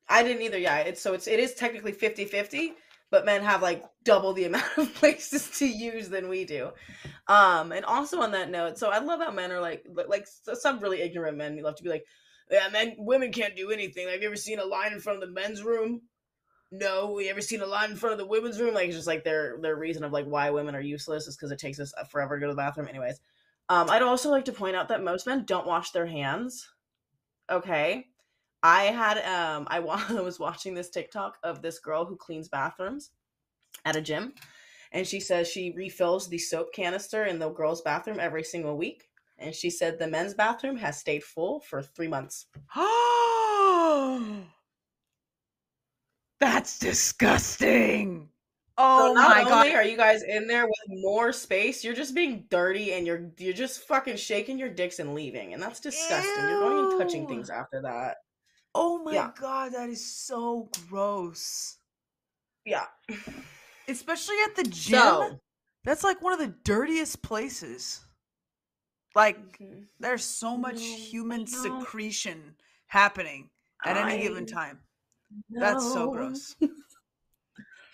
I didn't either. Yeah, it is technically 50-50, but men have like double the amount of places to use than we do. And also on that note, so I love how men are like some really ignorant men love to be like, yeah, women can't do anything. Have you ever seen a line in front of the men's room? No. You ever seen a line in front of the women's room? Like, it's just like their reason of like why women are useless is because it takes us forever to go to the bathroom. Anyways, I'd also like to point out that most men don't wash their hands. Okay. I was watching this TikTok of this girl who cleans bathrooms at a gym, and she says she refills the soap canister in the girls' bathroom every single week. And she said the men's bathroom has stayed full for 3 months. That's disgusting. Oh so my God. Not only are you guys in there with more space, you're just being dirty and you're just fucking shaking your dicks and leaving. And that's disgusting. Ew. You're going and touching things after that. Oh my God, that is so gross. Yeah. Especially at the gym. That's like one of the dirtiest places. Like, there's so much human secretion happening at any given time. That's so gross.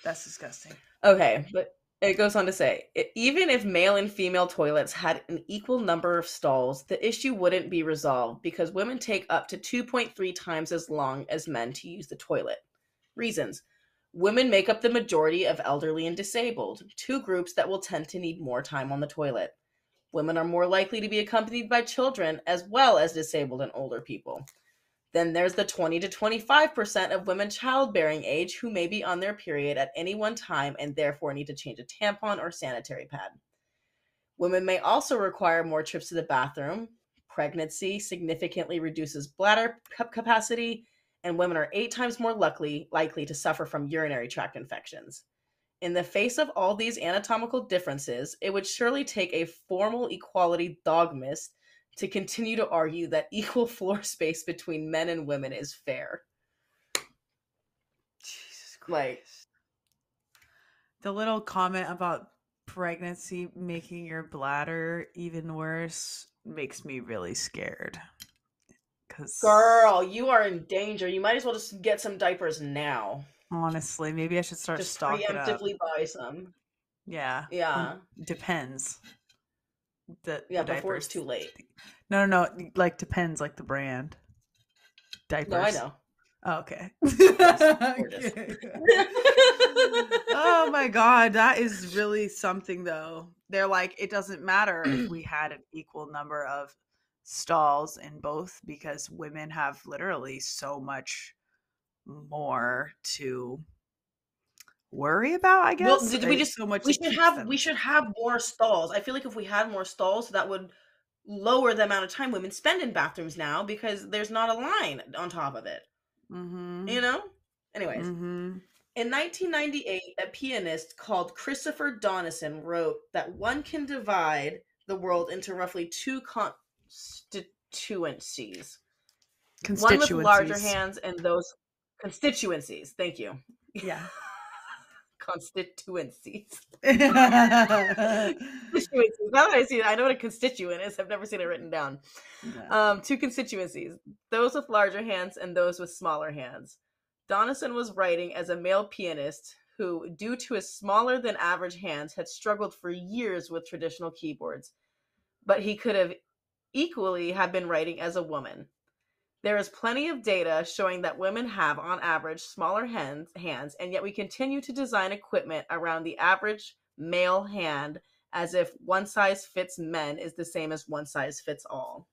That's disgusting. Okay, but it goes on to say, even if male and female toilets had an equal number of stalls, the issue wouldn't be resolved because women take up to 2.3 times as long as men to use the toilet. Reasons. Women make up the majority of elderly and disabled, two groups that will tend to need more time on the toilet. Women are more likely to be accompanied by children as well as disabled and older people. Then there's the 20 to 25% of women childbearing age who may be on their period at any one time and therefore need to change a tampon or sanitary pad. Women may also require more trips to the bathroom, pregnancy significantly reduces bladder capacity, and women are 8 times more likely to suffer from urinary tract infections. In the face of all these anatomical differences, it would surely take a formal equality dogmist to continue to argue that equal floor space between men and women is fair. Jesus Christ. Like, the little comment about pregnancy making your bladder even worse makes me really scared. Girl, you are in danger. You might as well just get some diapers now. Honestly, maybe I should start just stocking preemptively up. buy some. Yeah. Yeah. Depends. The before diapers. It's too late. No. Like, depends, like the brand. Diapers. No, I know. Oh, okay. Yes, okay. Oh my God. That is really something, though. They're like, it doesn't matter if we had an equal number of stalls in both, because women have literally so much more to worry about, I guess. Well, we should have more stalls. I feel like if we had more stalls, that would lower the amount of time women spend in bathrooms now, because there's not a line on top of it. Mm-hmm. You know? Anyways. Mm-hmm. In 1998, a pianist called Christopher Donison wrote that one can divide the world into roughly 2 constituencies. One with larger hands and those constituencies. Thank you. Yeah. Constituencies. Now that I see it, I know what a constituent is. I've never seen it written down. No. 2 constituencies. Those with larger hands and those with smaller hands. Donison was writing as a male pianist who, due to his smaller than average hands, had struggled for years with traditional keyboards. But he could have equally have been writing as a woman. There is plenty of data showing that women have, on average, smaller hands, and yet we continue to design equipment around the average male hand as if one size fits men is the same as one size fits all.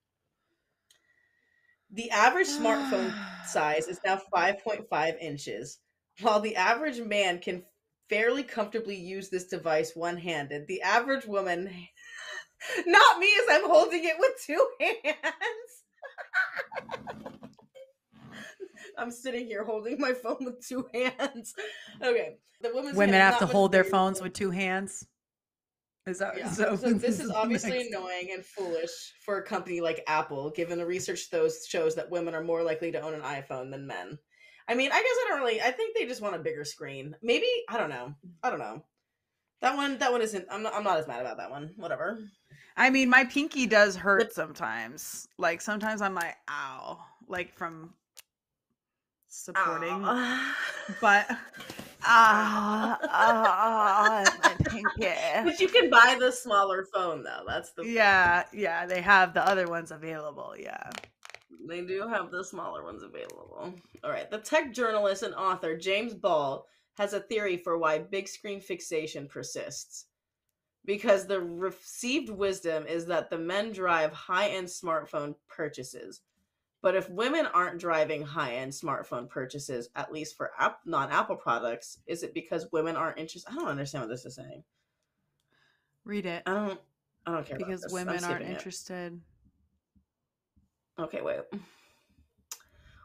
The average smartphone size is now 5.5 inches. While the average man can fairly comfortably use this device one-handed, the average woman, not me as I'm holding it with 2 hands. I'm sitting here holding my phone with 2 hands. Okay. Women have to hold their phones with 2 hands. Is that so this is obviously annoying and foolish for a company like Apple, given the research shows that women are more likely to own an iPhone than men. I mean, I think they just want a bigger screen. Maybe, I don't know. That one isn't, I'm not as mad about that one. Whatever. I mean, my pinky does hurt sometimes. Like, sometimes I'm like, ow. Like, from supporting. But, my pinky. But you can buy the smaller phone, though. That's the Yeah, they have the other ones available, yeah. They do have the smaller ones available. All right. The tech journalist and author James Ball has a theory for why big screen fixation persists. Because the received wisdom is that the men drive high-end smartphone purchases. But if women aren't driving high-end smartphone purchases, at least for non-Apple products, is it because women aren't interested? I don't understand what this is saying. Read it. I don't care because about this. Women aren't interested. Okay, wait.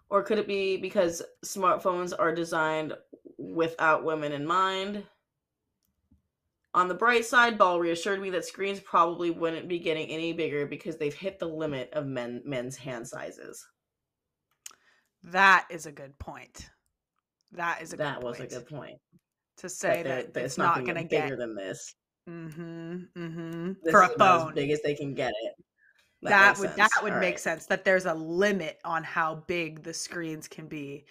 Or could it be because smartphones are designed without women in mind? On the bright side, Ball reassured me that screens probably wouldn't be getting any bigger because they've hit the limit of men's hand sizes. That is a good point. That was a good point. To say that it's not going to get bigger than this. This for a phone, as big as they can get it. That would make sense. That there's a limit on how big the screens can be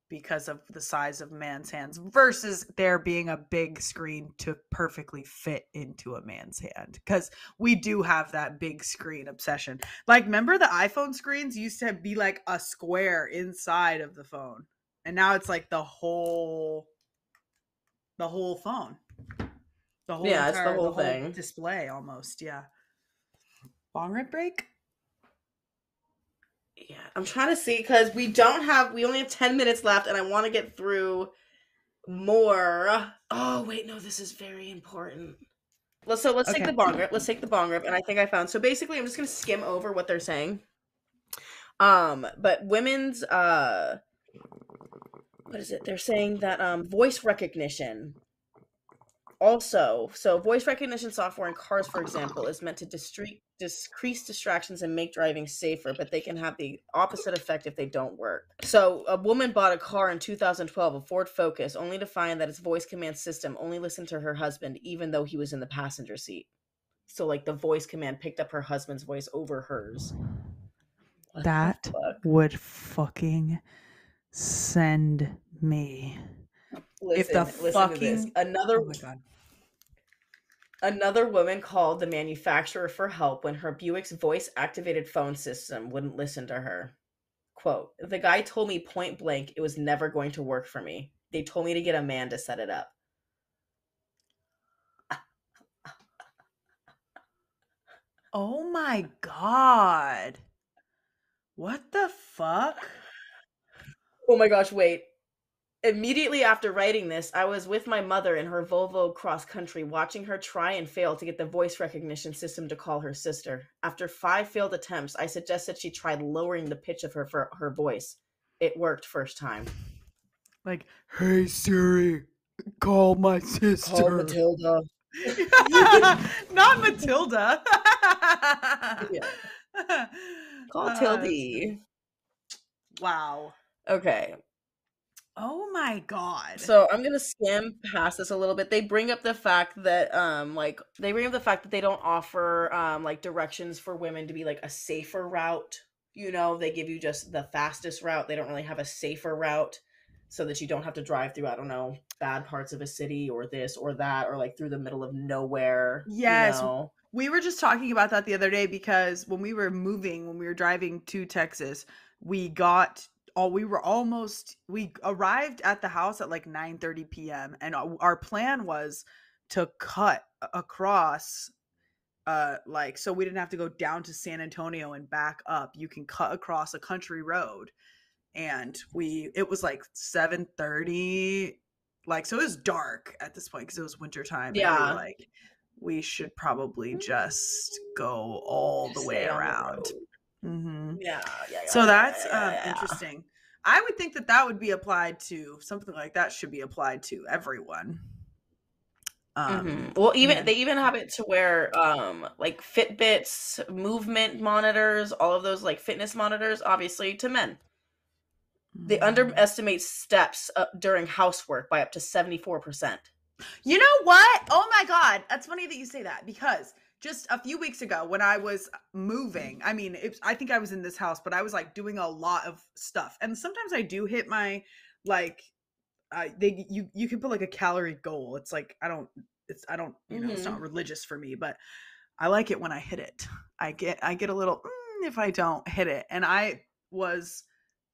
because of the size of man's hands versus there being a big screen to perfectly fit into a man's hand. Because we do have that big screen obsession. Like, remember the iPhone screens used to be like a square inside of the phone, and now it's like the whole phone. It's the whole thing. Display almost, yeah. Bong rip break? Yeah, I'm trying to see because we only have 10 minutes left and I want to get through more. Oh, wait, no, this is very important. Let's take the bong rip. Let's take the bong rip, and I think I found. So basically, I'm just gonna skim over what they're saying. But women's what is it? They're saying that voice recognition. Also, so voice recognition software in cars, for example, is meant to decrease distractions and make driving safer, but they can have the opposite effect if they don't work. So a woman bought a car in 2012, a Ford Focus, only to find that its voice command system only listened to her husband, even though he was in the passenger seat. So like the voice command picked up her husband's voice over hers. What that would fucking send me. Listen to this. Oh my God. Another woman called the manufacturer for help when her Buick's voice-activated phone system wouldn't listen to her. Quote, the guy told me point blank it was never going to work for me. They told me to get a man to set it up. Oh my God. What the fuck? Oh my gosh, wait. Immediately after writing this, I was with my mother in her Volvo cross country, watching her try and fail to get the voice recognition system to call her sister. After 5 failed attempts, I suggested she tried lowering the pitch of her voice. It worked first time. Like, hey Siri, call my sister. Call Matilda. Not Matilda. Yeah. Call Tildy. Wow. Okay. Oh my God. So I'm gonna skim past this a little bit. They bring up the fact that they don't offer like directions for women to be like a safer route. You know, they give you just the fastest route. They don't really have a safer route so that you don't have to drive through, I don't know, bad parts of a city or this or that, or like through the middle of nowhere. Yes. You know? We were just talking about that the other day because when we were driving to Texas, we arrived at the house at like 9:30 p.m. and our plan was to cut across so we didn't have to go down to San Antonio and back up. You can cut across a country road. And it was like 7:30, like, so it was dark at this point because it was winter time. Yeah. And we were like, we should probably just go all the way around. Mm-hmm. Yeah. So that's interesting. I would think that would be applied to something like that should be applied to everyone. Well, they even have it to where like Fitbits, movement monitors, all of those like fitness monitors, obviously to men. They underestimate steps during housework by up to 74%. You know what? Oh my God. That's funny that you say that because just a few weeks ago when I was moving, I mean, I think I was in this house, but I was like doing a lot of stuff. And sometimes I do hit my, like, you can put like a calorie goal. It's like, I don't, you know, it's not religious for me, but I like it when I hit it. I get a little, if I don't hit it. And I was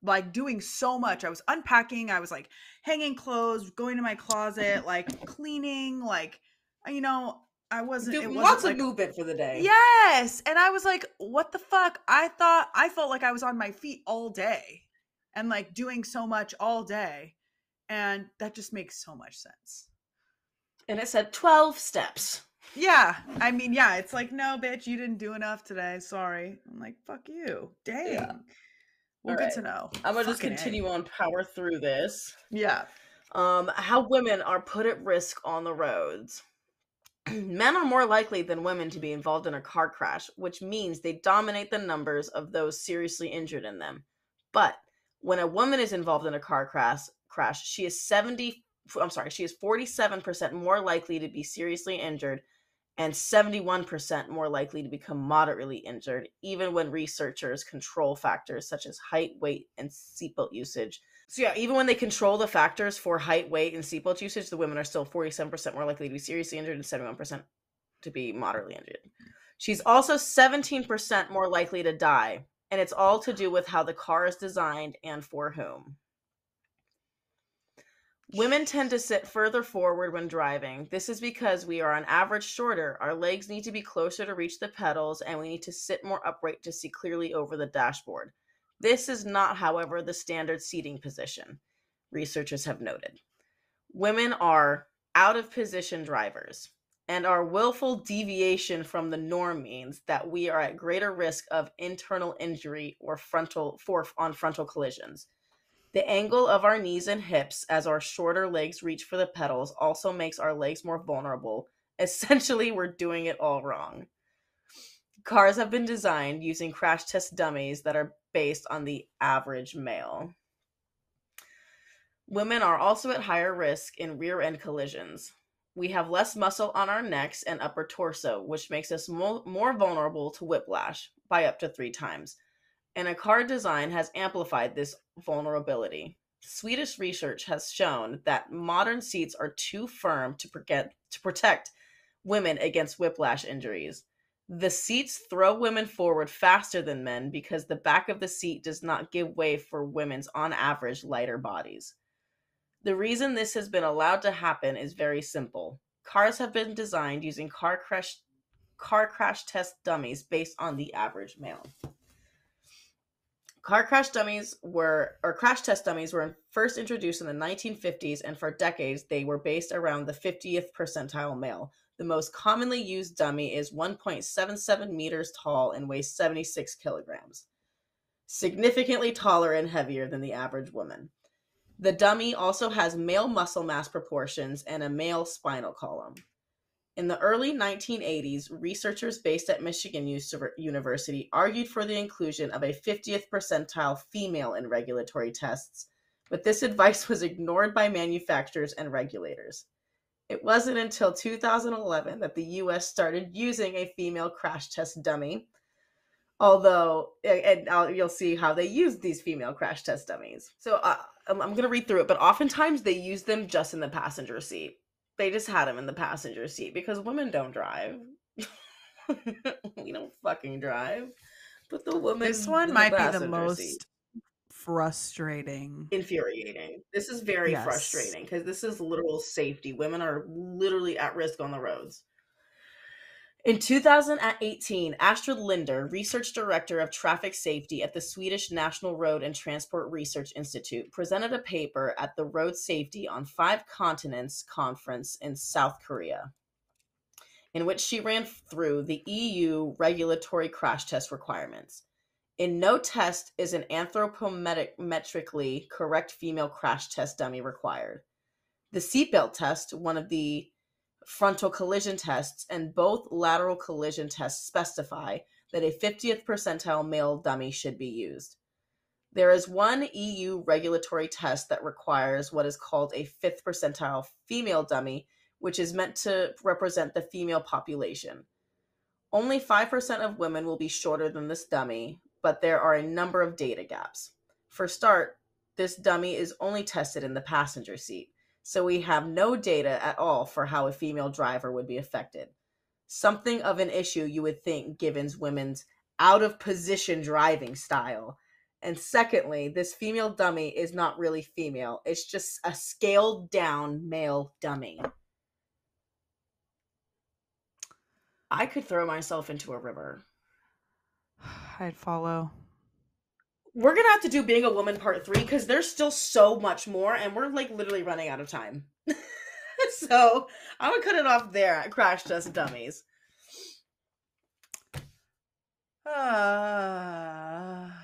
like doing so much. I was unpacking. I was like hanging clothes, going to my closet, like cleaning, like, you know, I wasn't lots of movement for the day. Yes. And I was like, what the fuck? I felt like I was on my feet all day and like doing so much all day. And that just makes so much sense. And it said 12 steps. Yeah. I mean, yeah, it's like, no, bitch, you didn't do enough today. Sorry. I'm like, fuck you. Dang. Yeah. Well, good to know. I'm going to just continue on power through this. Yeah. How women are put at risk on the roads. Men are more likely than women to be involved in a car crash, which means they dominate the numbers of those seriously injured in them. But when a woman is involved in a car crash, she is 47% more likely to be seriously injured and 71% more likely to become moderately injured, even when researchers control factors such as height, weight, and seatbelt usage. So yeah, even when they control the factors for height, weight, and seatbelt usage, the women are still 47% more likely to be seriously injured and 71% to be moderately injured. She's also 17% more likely to die, and it's all to do with how the car is designed and for whom. Women tend to sit further forward when driving. This is because we are on average shorter. Our legs need to be closer to reach the pedals, and we need to sit more upright to see clearly over the dashboard. This is not, however, the standard seating position, researchers have noted. Women are out of position drivers. and our willful deviation from the norm means that we are at greater risk of internal injury or frontal collisions. The angle of our knees and hips as our shorter legs reach for the pedals also makes our legs more vulnerable. Essentially, we're doing it all wrong. Cars have been designed using crash test dummies that are based on the average male. Women are also at higher risk in rear end collisions. We have less muscle on our necks and upper torso, which makes us more vulnerable to whiplash by up to 3 times. And a car design has amplified this vulnerability. Swedish research has shown that modern seats are too firm to protect women against whiplash injuries. The seats throw women forward faster than men because the back of the seat does not give way for women's, on average, lighter bodies. The reason this has been allowed to happen is very simple. Cars have been designed using car crash test dummies based on the average male. Crash test dummies were first introduced in the 1950s, and for decades they were based around the 50th percentile male. The most commonly used dummy is 1.77 meters tall and weighs 76 kilograms, significantly taller and heavier than the average woman. The dummy also has male muscle mass proportions and a male spinal column. In the early 1980s, researchers based at Michigan University argued for the inclusion of a 50th percentile female in regulatory tests, but this advice was ignored by manufacturers and regulators. It wasn't until 2011 that the US started using a female crash test dummy, you'll see how they use these female crash test dummies. So I'm going to read through it, but oftentimes they use them just in the passenger seat. They just had them in the passenger seat because women don't drive. We don't fucking drive. But the woman. This one might be the most frustrating. Infuriating. This is very frustrating because this is literal safety. Women are literally at risk on the roads. In 2018, Astrid Linder, research director of traffic safety at the Swedish National Road and Transport Research Institute, presented a paper at the Road Safety on 5 Continents conference in South Korea, in which she ran through the EU regulatory crash test requirements. In no test is an anthropometrically correct female crash test dummy required. The seatbelt test, one of the frontal collision tests, and both lateral collision tests specify that a 50th percentile male dummy should be used. There is one EU regulatory test that requires what is called a 5th percentile female dummy, which is meant to represent the female population. Only 5% of women will be shorter than this dummy, but there are a number of data gaps. For start, this dummy is only tested in the passenger seat, so we have no data at all for how a female driver would be affected. Something of an issue, you would think, given women's out-of-position driving style. And secondly, this female dummy is not really female. It's just a scaled-down male dummy. I could throw myself into a river. I'd follow. We're going to have to do Being a Woman Part 3 because there's still so much more and we're like literally running out of time. So I'm going to cut it off there at Crash Test Dummies.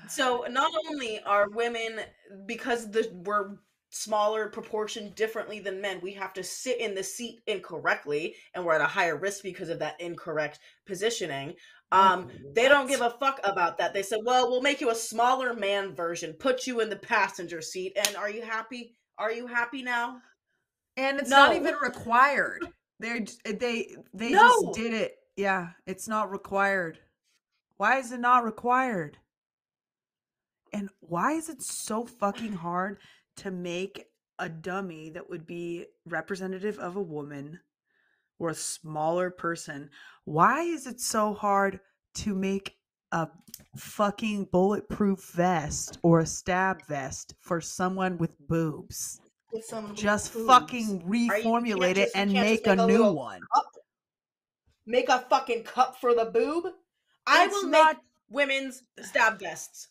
So not only are women, because we're smaller proportion differently than men, we have to sit in the seat incorrectly and we're at a higher risk because of that incorrect positioning. They don't give a fuck about that. They said, well, we'll make you a smaller man version, put you in the passenger seat, and are you happy? Are you happy now? And it's not even required. They just did it. Yeah, it's not required. Why is it not required? And why is it so fucking hard to make a dummy that would be representative of a woman or a smaller person? Why is it so hard to make a fucking bulletproof vest or a stab vest for someone with boobs? Just fucking reformulate it and make a new one. Make a fucking cup for the boob? I will make women's stab vests.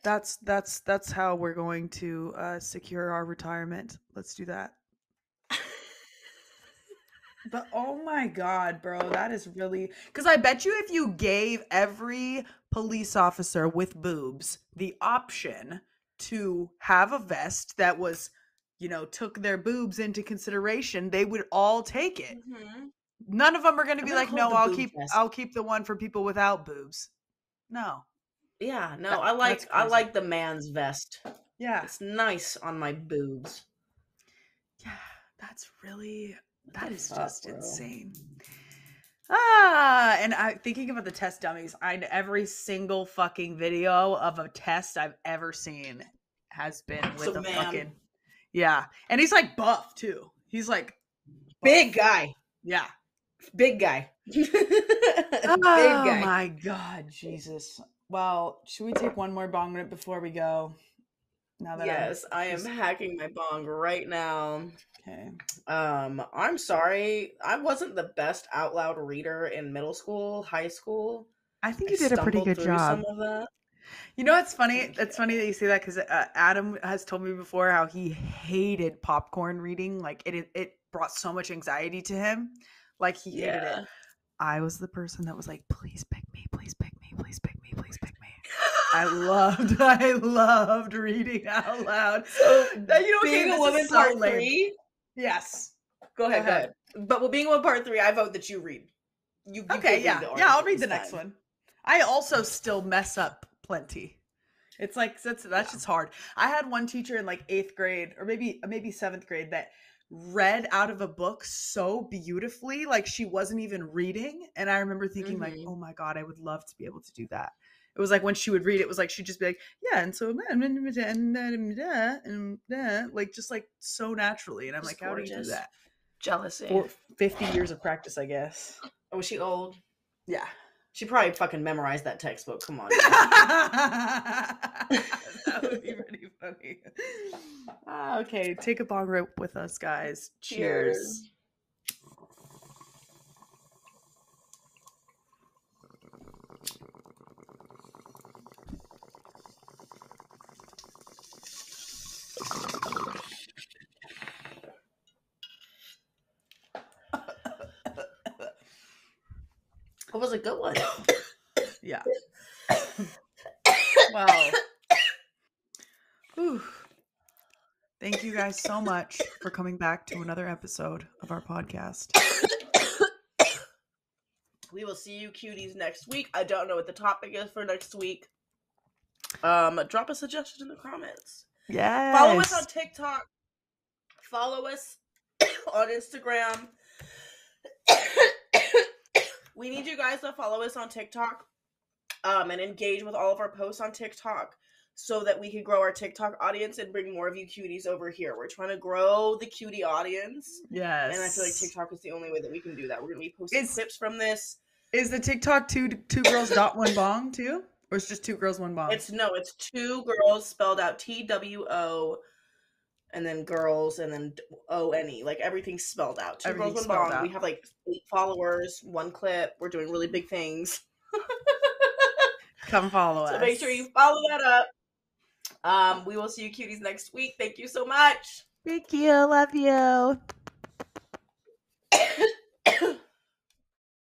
That's how we're going to secure our retirement. Let's do that. But oh my God, bro, that is really, because I bet you if you gave every police officer with boobs the option to have a vest that was, took their boobs into consideration, they would all take it. Mm-hmm. None of them are going to I'm be gonna like, hold no, the I'll boob keep vest. I'll keep the one for people without boobs. No. Yeah, no, That's I crazy. like the man's vest. Yeah. It's nice on my boobs. Yeah, that is fuck, just bro? insane. And I thinking about the test dummies, every single fucking video of a test I've ever seen has been with So, a man. fucking, yeah. And he's like buff too. He's like Big guy. Yeah. Big guy. Big Oh guy. my God, Jesus. Well, should we take one more bong rip before we go? Now that Yes, I am just- hacking my bong right now. Okay. I'm sorry. I wasn't the best out loud reader in middle school, high school. I think you did a pretty stumbled good through job. some of that. You know what's funny? Thank It's you. funny that you say that because Adam has told me before how he hated popcorn reading. Like it brought so much anxiety to him. Like he hated it. Yeah. I was the person that was like, please pick me, please pick me, please pick me, please pick me. I loved reading out loud. So, okay, being a this woman is so part lame. 3. Yes. Go ahead. But with being a woman part 3, I vote that you read. You Okay, can yeah. I'll read the next one. I also still mess up plenty. It's like that's just hard. I had one teacher in like 8th grade or maybe 7th grade that read out of a book so beautifully, like she wasn't even reading. And I remember thinking like, oh my God, I would love to be able to do that. It was like when she would read, it was like she'd just be like, yeah, and so like just like so naturally. And I'm like, how do you do that? Jealousy. 50 years of practice, I guess. Oh, was she old? Yeah. She probably fucking memorized that textbook. Come on. That would be pretty funny. Okay, take a bong rip with us, guys. Cheers. It was a good one. Yeah. Wow. Whew. Thank you guys so much for coming back to another episode of our podcast. We will see you cuties next week. I don't know what the topic is for next week. Drop a suggestion in the comments. Yes. Follow us on TikTok. Follow us on Instagram. We need you guys to follow us on TikTok and engage with all of our posts on TikTok so that we can grow our TikTok audience and bring more of you cuties over here. We're trying to grow the cutie audience. Yes. And I feel like TikTok is the only way that we can do that. We're going to be posting clips from this. Is the TikTok two girls dot one bong too? Or it's just 2 girls, 1 bong? It's 2 girls spelled out TWO and then girls and then ONE. Like everything's spelled out. 2 girls, 1 bong. We have like 8 followers, 1 clip. We're doing really big things. Come follow us. So make sure you follow that up. We will see you cuties next week. Thank you so much. Thank you. Love you.